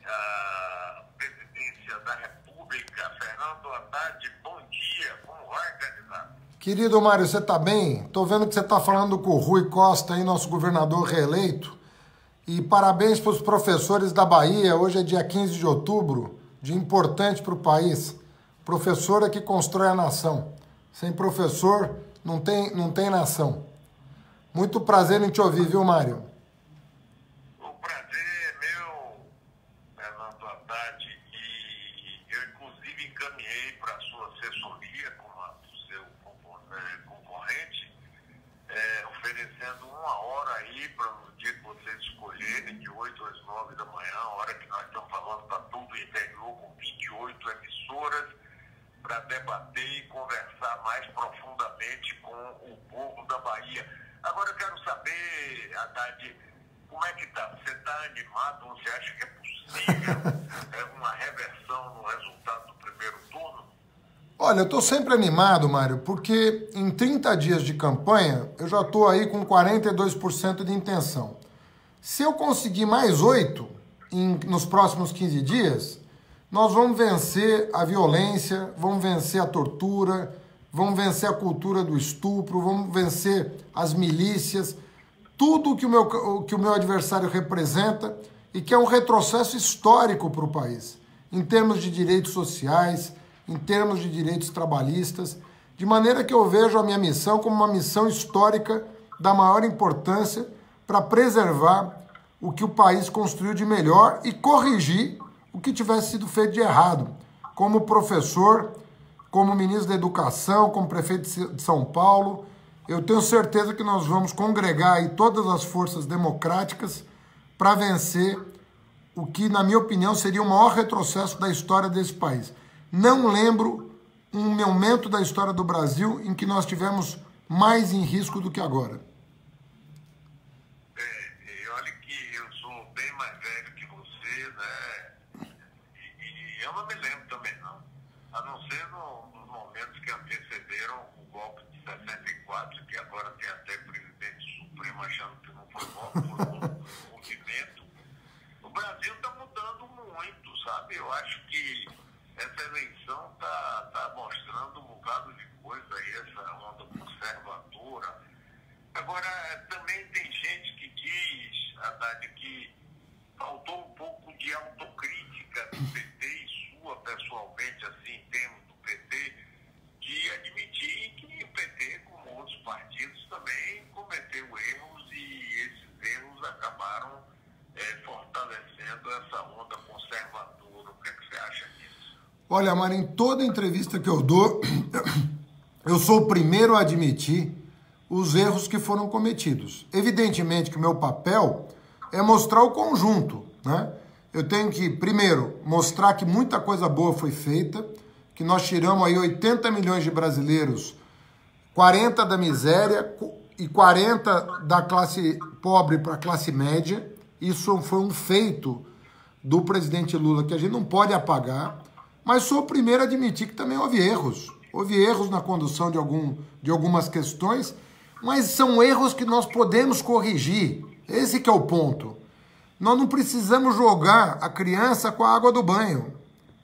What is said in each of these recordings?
a presidência da República. Fernando Haddad, bom dia. Como vai, candidato? Querido Mário, você está bem? Estou vendo que você está falando com o Rui Costa, aí, nosso governador reeleito. E parabéns para os professores da Bahia. Hoje é dia 15 de outubro, dia importante para o país. Professor é que constrói a nação. Sem professor, não tem nação. Muito prazer em te ouvir, viu, Mário? O prazer é meu, Fernando Haddad, e eu, inclusive, encaminhei para a sua assessoria, como a do seu concorrente, oferecendo uma hora aí para no dia que vocês escolherem, de 8 às 9 da manhã, a hora que nós estamos falando para todo o interior, com 28 emissoras, para debater e conversar mais profundamente com o povo da Bahia. Agora eu quero saber, Haddad, como é que está? Você está animado? Você acha que é possível uma reversão no resultado do primeiro turno? Olha, eu estou sempre animado, Mário, porque em 30 dias de campanha eu já estou aí com 42% de intenção. Se eu conseguir mais 8 nos próximos 15 dias, nós vamos vencer a violência, vamos vencer a tortura, vamos vencer a cultura do estupro, vamos vencer as milícias, tudo que o meu adversário representa e que é um retrocesso histórico para o país, em termos de direitos sociais, em termos de direitos trabalhistas, de maneira que eu vejo a minha missão como uma missão histórica da maior importância para preservar o que o país construiu de melhor e corrigir o que tivesse sido feito de errado. Como professor, como ministro da Educação, como prefeito de São Paulo, eu tenho certeza que nós vamos congregar aí todas as forças democráticas para vencer o que, na minha opinião, seria o maior retrocesso da história desse país. Não lembro um momento da história do Brasil em que nós tivemos mais em risco do que agora. E olha que eu sou bem mais velho que você, né? E eu não me lembro também, não. A não ser nos momentos que antecederam o golpe de 64, que agora tem até presidente supremo achando que não foi golpe, foi um movimento. O Brasil está mudando muito, sabe? Eu acho que essa eleição está mostrando um bocado de coisa aí, essa onda conservadora. Agora, também tem gente que diz, Haddad, que faltou um pouco de autocrítica do PT e sua, pessoalmente, assim, em termos do PT, de admitir que o PT, como outros partidos, também cometeu erros e esses erros acabaram fortalecendo essa onda conservadora. O que é que você acha disso? Olha, Mário, em toda entrevista que eu dou, eu sou o primeiro a admitir os erros que foram cometidos. Evidentemente que o meu papel é mostrar o conjunto, né? Eu tenho que, primeiro, mostrar que muita coisa boa foi feita, que nós tiramos aí 80 milhões de brasileiros, 40 da miséria e 40 da classe pobre para a classe média. Isso foi um feito do presidente Lula que a gente não pode apagar, mas sou o primeiro a admitir que também houve erros. Houve erros na condução de algumas questões, mas são erros que nós podemos corrigir. Esse que é o ponto. Nós não precisamos jogar a criança com a água do banho.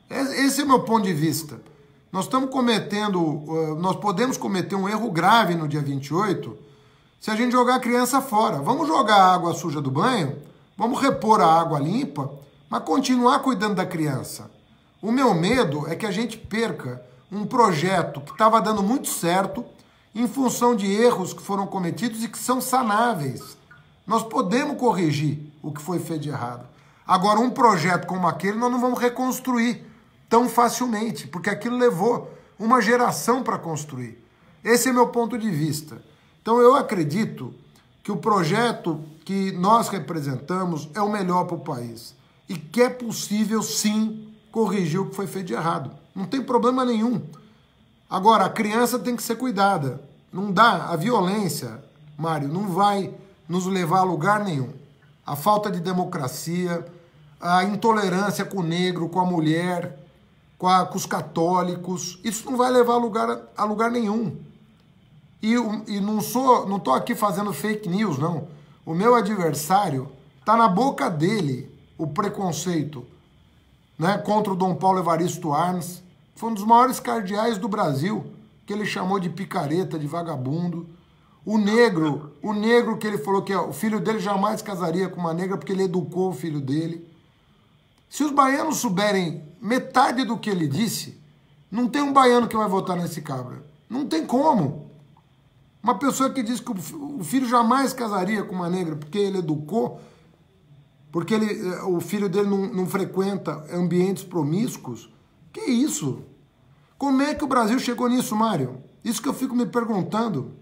Esse é o meu ponto de vista. Nós podemos cometer um erro grave no dia 28 se a gente jogar a criança fora. Vamos jogar a água suja do banho, vamos repor a água limpa, mas continuar cuidando da criança. O meu medo é que a gente perca um projeto que estava dando muito certo em função de erros que foram cometidos e que são sanáveis. Nós podemos corrigir o que foi feito de errado. Agora, um projeto como aquele, nós não vamos reconstruir tão facilmente, porque aquilo levou uma geração para construir. Esse é meu ponto de vista. Então, eu acredito que o projeto que nós representamos é o melhor para o país e que é possível, sim, corrigir o que foi feito de errado. Não tem problema nenhum. Agora, a criança tem que ser cuidada. Não dá. A violência, Mário, não vai nos levar a lugar nenhum. A falta de democracia, a intolerância com o negro, com a mulher, com os católicos, isso não vai levar a lugar nenhum. E não estou aqui fazendo fake news, não. O meu adversário está na boca dele, o preconceito né, contra o Dom Paulo Evaristo Arns. Foi um dos maiores cardeais do Brasil, que ele chamou de picareta, de vagabundo. O negro que ele falou que o filho dele jamais casaria com uma negra porque ele educou o filho dele. Se os baianos souberem metade do que ele disse, não tem um baiano que vai votar nesse cabra. Não tem como. Uma pessoa que diz que o filho jamais casaria com uma negra porque ele educou, porque o filho dele não frequenta ambientes promíscuos. Que isso? Como é que o Brasil chegou nisso, Mário? Isso que eu fico me perguntando.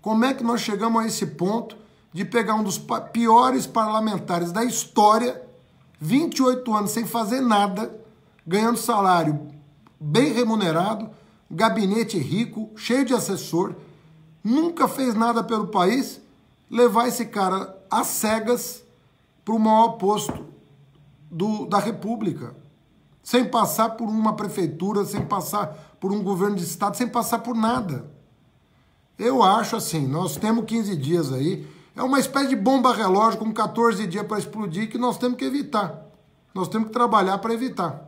Como é que nós chegamos a esse ponto de pegar um dos piores parlamentares da história, 28 anos sem fazer nada, ganhando salário bem remunerado, gabinete rico, cheio de assessor, nunca fez nada pelo país, levar esse cara às cegas para o maior posto da República, sem passar por uma prefeitura, sem passar por um governo de estado, sem passar por nada. Eu acho assim, nós temos 15 dias aí, é uma espécie de bomba relógio com 14 dias para explodir que nós temos que evitar. Nós temos que trabalhar para evitar.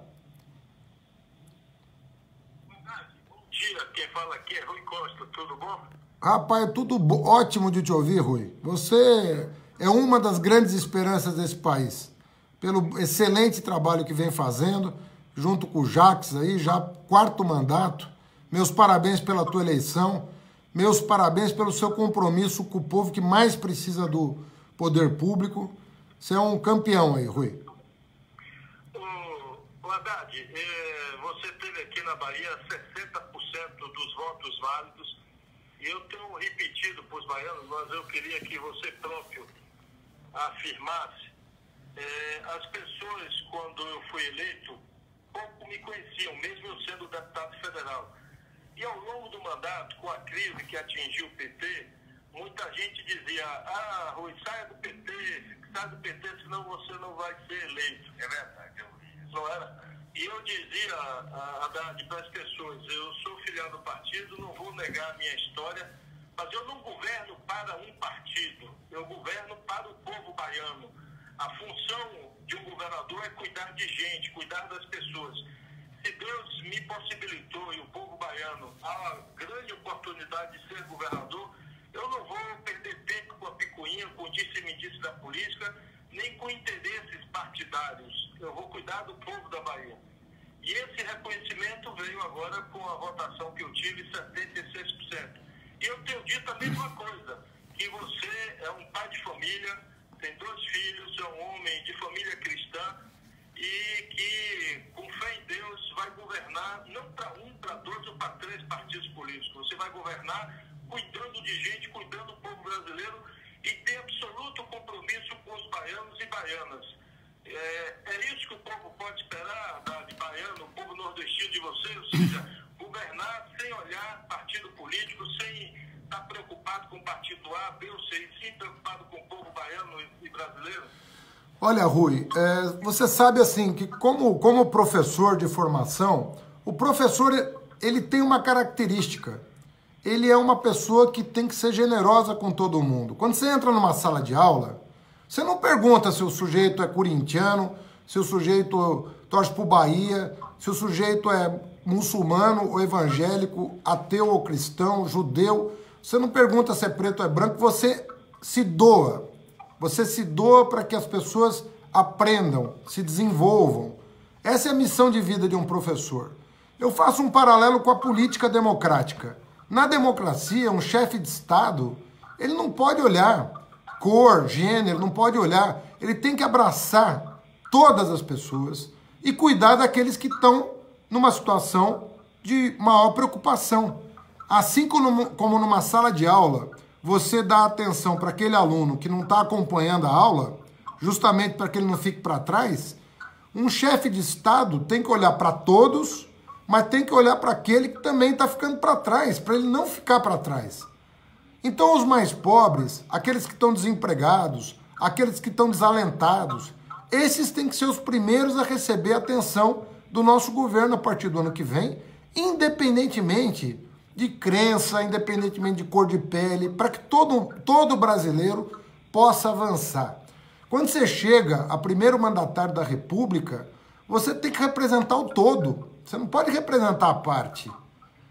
Bom dia, quem fala aqui é Rui Costa, tudo bom? Rapaz, tudo ótimo de te ouvir, Rui. Você é uma das grandes esperanças desse país, pelo excelente trabalho que vem fazendo, junto com o Jacques aí, já 4º mandato. Meus parabéns pela tua eleição. Meus parabéns pelo seu compromisso com o povo que mais precisa do poder público. Você é um campeão aí, Rui. O Haddad, você teve aqui na Bahia 60% dos votos válidos e eu tenho repetido para os baianos, mas eu queria que você próprio afirmasse. As pessoas, quando eu fui eleito, pouco me conheciam, mesmo eu sendo deputado federal. E ao longo do mandato, com a crise que atingiu o PT, muita gente dizia, Rui, saia do PT, senão você não vai ser eleito. É verdade, não era? E eu dizia, Haddad, para as pessoas, eu sou filiado ao partido, não vou negar a minha história, mas eu não governo para um partido, eu governo para o povo baiano. A função de um governador é cuidar de gente, cuidar das pessoas. Se Deus me possibilitou e o povo baiano a grande oportunidade de ser governador, eu não vou perder tempo com a picuinha, com o disse-me-disse da política, nem com interesses partidários. Eu vou cuidar do povo da Bahia. E esse reconhecimento veio agora com a votação que eu tive, 76%. E eu tenho dito a mesma coisa, que você é um pai de família, tem 2 filhos, é um homem de família cristã, e que, com fé em Deus, vai governar não para 1, para 2 ou para 3 partidos políticos. Você vai governar cuidando de gente, cuidando do povo brasileiro e tem absoluto compromisso com os baianos e baianas. É isso que o povo pode esperar de baiano, o povo nordestino de vocês, ou seja, governar sem olhar partido político, sem estar preocupado com o partido A, B ou C, sim preocupado com o povo baiano e brasileiro. Olha, Rui, você sabe assim que como professor de formação, o professor ele tem uma característica. Ele é uma pessoa que tem que ser generosa com todo mundo. Quando você entra numa sala de aula, você não pergunta se o sujeito é corintiano, se o sujeito torce pro Bahia, se o sujeito é muçulmano ou evangélico, ateu ou cristão, judeu. Você não pergunta se é preto ou é branco, você se doa. Você se doa para que as pessoas aprendam, se desenvolvam. Essa é a missão de vida de um professor. Eu faço um paralelo com a política democrática. Na democracia, um chefe de Estado, ele não pode olhar cor, gênero, não pode olhar. Ele tem que abraçar todas as pessoas e cuidar daqueles que estão numa situação de maior preocupação. Assim como numa sala de aula, você dá atenção para aquele aluno que não está acompanhando a aula, justamente para que ele não fique para trás, um chefe de Estado tem que olhar para todos, mas tem que olhar para aquele que também está ficando para trás, para ele não ficar para trás. Então os mais pobres, aqueles que estão desempregados, aqueles que estão desalentados, esses têm que ser os primeiros a receber a atenção do nosso governo a partir do ano que vem, independentemente de crença, independentemente de cor de pele, para que todo brasileiro possa avançar. Quando você chega a primeiro mandatário da República, você tem que representar o todo. Você não pode representar a parte.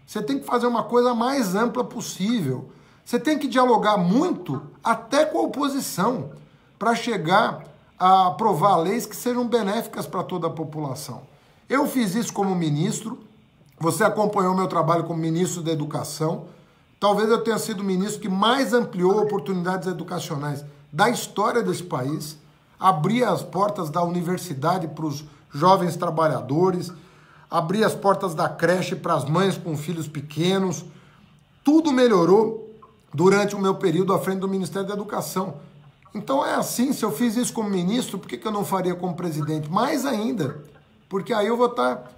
Você tem que fazer uma coisa mais ampla possível. Você tem que dialogar muito, até com a oposição, para chegar a aprovar leis que sejam benéficas para toda a população. Eu fiz isso como ministro, você acompanhou meu trabalho como ministro da Educação. Talvez eu tenha sido o ministro que mais ampliou oportunidades educacionais da história desse país, abria as portas da universidade para os jovens trabalhadores, abria as portas da creche para as mães com filhos pequenos. Tudo melhorou durante o meu período à frente do Ministério da Educação. Então é assim, se eu fiz isso como ministro, por que eu não faria como presidente? Mais ainda, porque aí eu vou estar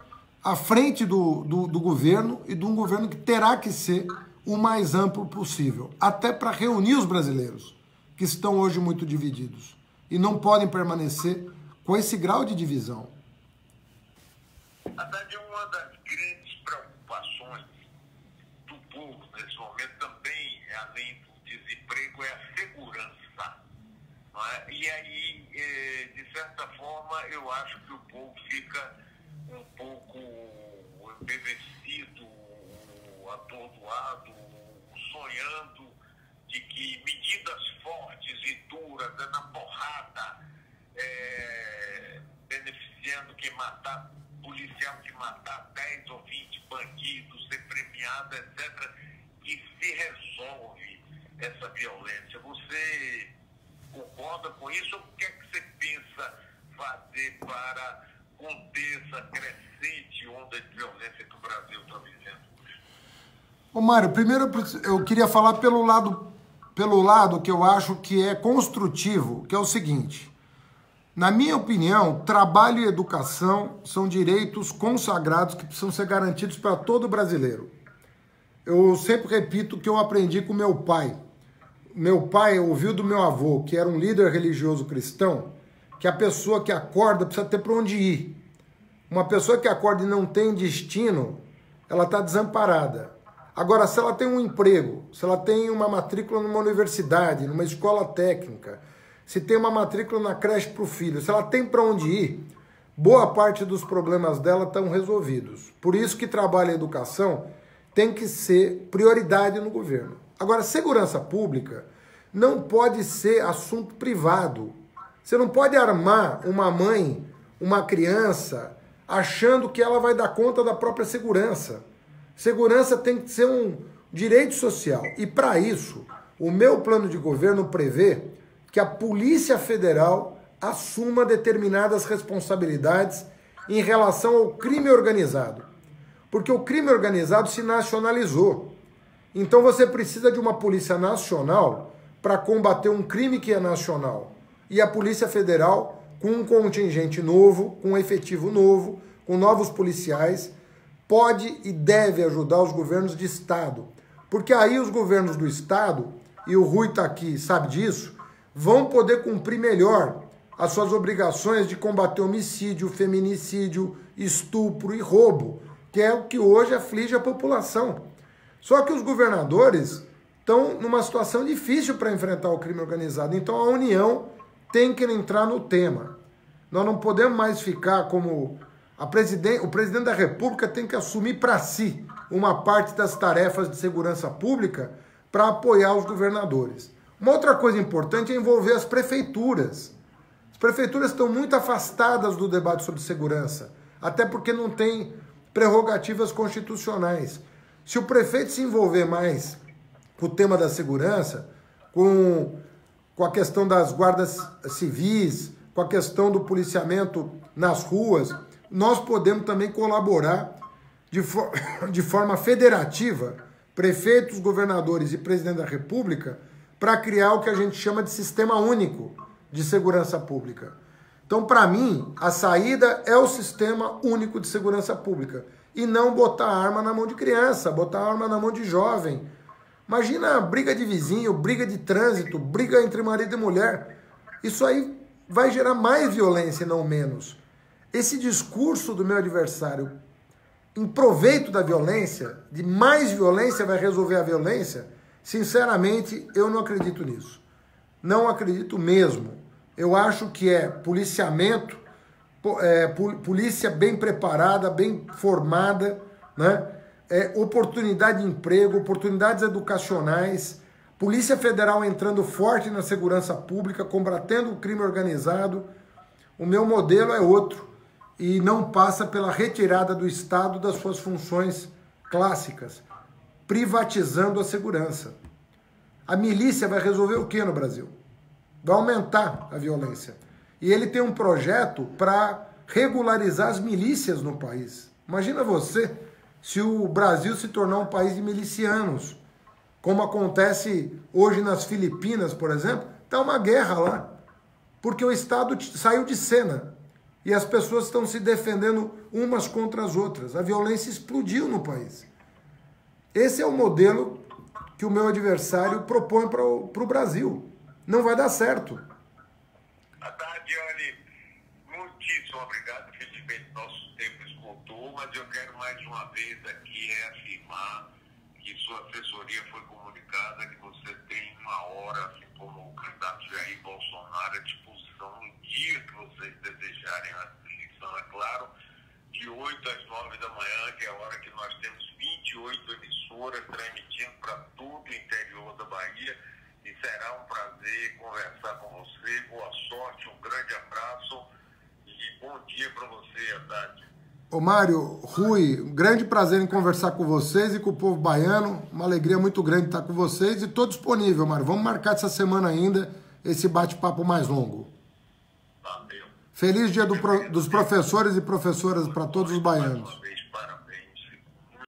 à frente do governo e de um governo que terá que ser o mais amplo possível, até para reunir os brasileiros, que estão hoje muito divididos e não podem permanecer com esse grau de divisão. Haddad, uma das grandes preocupações do povo nesse momento também, além do desemprego, é a segurança. Não é? E aí, de certa forma, eu acho que o povo fica um pouco embevecido, atordoado, sonhando de que medidas fortes e duras, na porrada, beneficiando quem matar, policial que matar 10 ou 20 bandidos, ser premiado, etc., e se resolve essa violência. Você concorda com isso? Ou o que é que você pensa fazer para conter essa crescente onda de violência que o Brasil está vivendo hoje? Ô Mário, primeiro eu queria falar pelo lado que eu acho que é construtivo, que é o seguinte: na minha opinião, trabalho e educação são direitos consagrados que precisam ser garantidos para todo brasileiro. Eu sempre repito que eu aprendi com meu pai. Meu pai ouviu do meu avô, que era um líder religioso cristão, que a pessoa que acorda precisa ter para onde ir. Uma pessoa que acorda e não tem destino, ela está desamparada. Agora, se ela tem um emprego, se ela tem uma matrícula numa universidade, numa escola técnica, se tem uma matrícula na creche para o filho, se ela tem para onde ir, boa parte dos problemas dela estão resolvidos. Por isso que trabalho e educação tem que ser prioridade no governo. Agora, segurança pública não pode ser assunto privado. Você não pode armar uma mãe, uma criança, achando que ela vai dar conta da própria segurança. Segurança tem que ser um direito social. E para isso, o meu plano de governo prevê que a Polícia Federal assuma determinadas responsabilidades em relação ao crime organizado. Porque o crime organizado se nacionalizou. Então você precisa de uma polícia nacional para combater um crime que é nacional. E a Polícia Federal, com um contingente novo, com um efetivo novo, com novos policiais, pode e deve ajudar os governos de Estado. Porque aí os governos do Estado, e o Rui está aqui, sabe disso, vão poder cumprir melhor as suas obrigações de combater homicídio, feminicídio, estupro e roubo, que é o que hoje aflige a população. Só que os governadores estão numa situação difícil para enfrentar o crime organizado. Então a União tem que entrar no tema. Nós não podemos mais ficar como... o presidente da República tem que assumir para si uma parte das tarefas de segurança pública para apoiar os governadores. Uma outra coisa importante é envolver as prefeituras. As prefeituras estão muito afastadas do debate sobre segurança, até porque não tem prerrogativas constitucionais. Se o prefeito se envolver mais com o tema da segurança, com a questão das guardas civis, com a questão do policiamento nas ruas, nós podemos também colaborar de forma federativa, prefeitos, governadores e presidente da República, para criar o que a gente chama de sistema único de segurança pública. Então, para mim, a saída é o sistema único de segurança pública e não botar arma na mão de criança, botar arma na mão de jovem. Imagina briga de vizinho, briga de trânsito, briga entre marido e mulher. Isso aí vai gerar mais violência e não menos. Esse discurso do meu adversário em proveito da violência, de mais violência vai resolver a violência, sinceramente, eu não acredito nisso. Não acredito mesmo. Eu acho que é policiamento polícia bem preparada, bem formada, né? Oportunidade de emprego, oportunidades educacionais, Polícia Federal entrando forte na segurança pública, combatendo o crime organizado. O meu modelo é outro e não passa pela retirada do Estado das suas funções clássicas, privatizando a segurança. A milícia vai resolver o que no Brasil? Vai aumentar a violência. E ele tem um projeto para regularizar as milícias no país. Imagina você se o Brasil se tornar um país de milicianos, como acontece hoje nas Filipinas, por exemplo. Está uma guerra lá, porque o Estado saiu de cena e as pessoas estão se defendendo umas contra as outras. A violência explodiu no país. Esse é o modelo que o meu adversário propõe para o Brasil. Não vai dar certo. Tadiane, muitíssimo obrigado. Infelizmente, nosso tempo esgotou, mas eu quero mais uma vez aqui reafirmar que sua assessoria foi comunicada, que você tem uma hora, assim como o candidato Jair Bolsonaro, à disposição no dia que vocês desejarem a eleição, é claro, de 8 às 9 da manhã, que é a hora que nós temos 28 emissoras transmitindo para todo o interior da Bahia, e será um prazer conversar com você. Boa sorte, um grande abraço e bom dia para você, Haddad. Ô Mário, Rui, um grande prazer em conversar com vocês e com o povo baiano, uma alegria muito grande estar com vocês e estou disponível, Mário. Vamos marcar essa semana ainda esse bate-papo mais longo. Valeu. Feliz dia dos professores e professoras para todos os baianos.